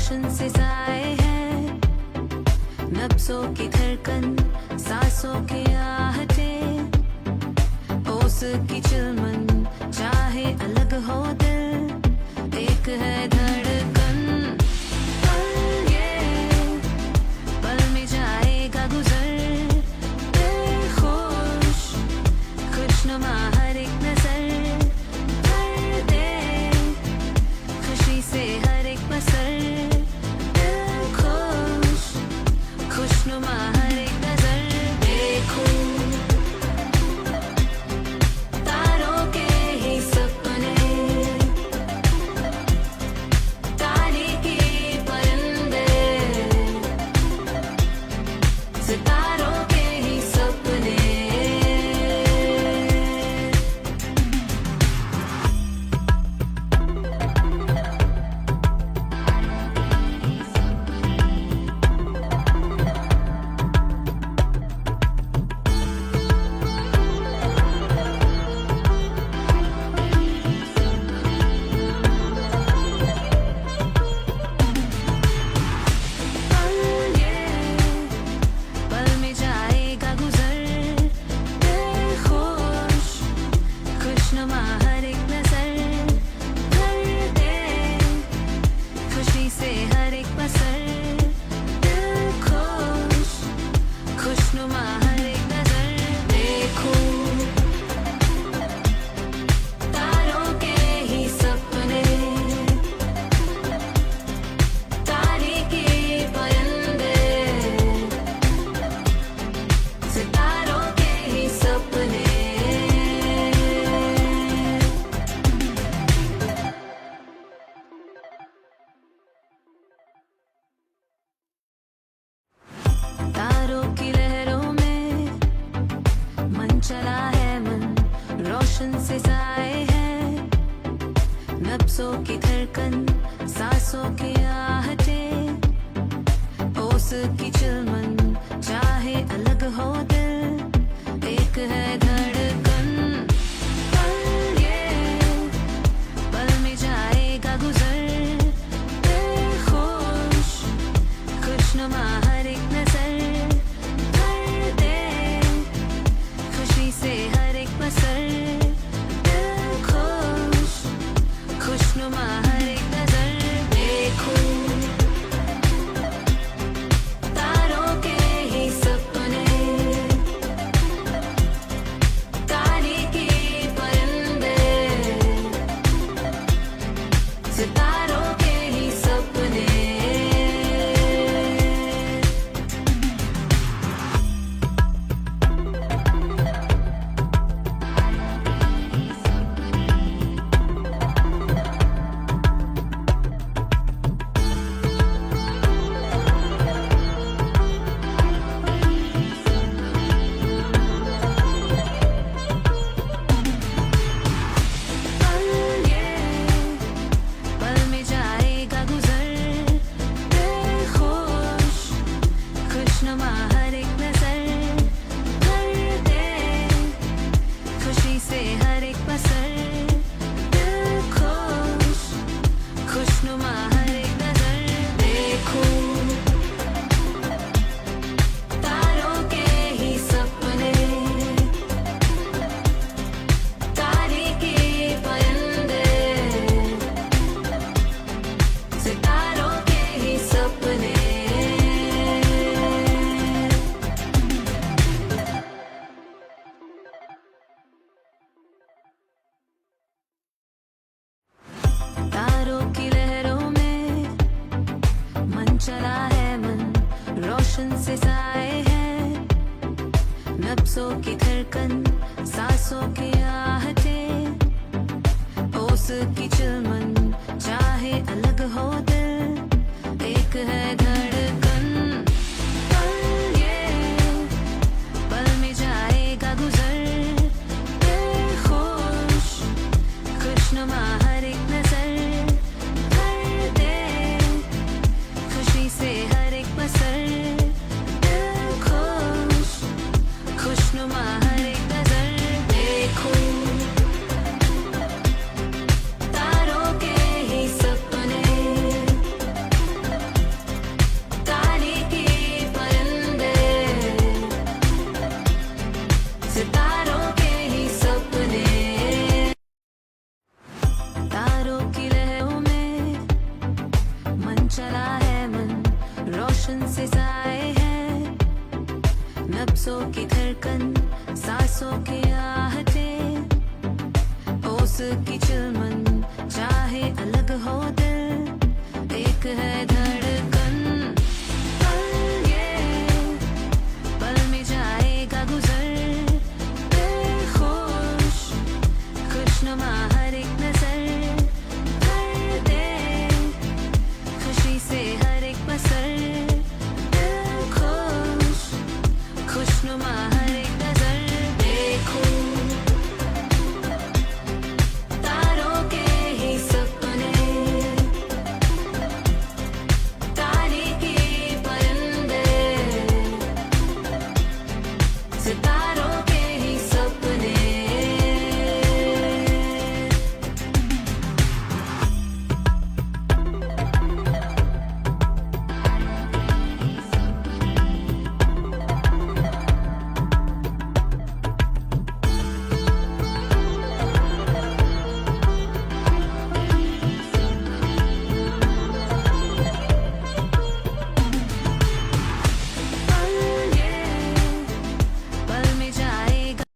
रोशन से साए हैं, नब्जों की धड़कन, सांसों की आहटें, ओस की चिलमन, चाहे अलग हो दिल, एक है धड़कन। पल ये पल में जाएगा गुजर, दिल खुश खुशनुमा हर एक नजर, भर दे खुशी से हर एक बसर, दिल खुश खुशनुमा हर एक नजर। देखूं तारों के ही सपने, तारीकी परिंदे, सितारों के ही सपने। पल ये पल में जाएगा गुजर, दिल खुश खुशनुमा हर एक नजर, भर दे खुशी से हर एक बसर, दिल खुश खुशनुमा हर एक नजर। देखूं तारों के ही सपने, तारीकी परिंदे, सितारों के ही सपने। तारों की लहरों में मन चला है, मन रोशन से साए हैं, नब्जों की धड़कन, सांसों की आहटें, ओस की चिलमन, चाहे अलग हो दिल, एक है धड़कन। पल ये पल में जाएगा गुजर, दिल खुश खुशनुमा हर एक नजर, भर दे खुशी से हर एक बसर, दिल खुश खुशनुमा हर एक नजर। देखूं तारों के ही सपने, तारीकी परिंदे, सितारों के ही सपने। पल ये पल में जाएगा गुजर, दिल खुश खुशनुमा हर एक नजर, भर दे खुशी से हर एक बसर, दिल खुश खुशनुमा हर एक नजर। देखूं तारों के ही सपने, तारीकी परिंदे, सितारों के ही सपने। तारों की लहरों में मन चला है, मन रोशन से साए हैं, नब्जों की धड़कन, सांसों की आहटें, ओस की चिलमन, चाहे अलग हो दिल, एक है धड़कन। पल ये पल में जाएगा गुजर, दिल खुश खुशनुमा हर एक नजर, भर दे खुशी से हर एक बसर, दिल खुश खुशनुमा हर एक नजर। देखूं की चिलमन, चाहे अलग हो दिल, एक है धड़कन। पल ये पल में जाएगा गुजर, दिल खुश खुशनुमा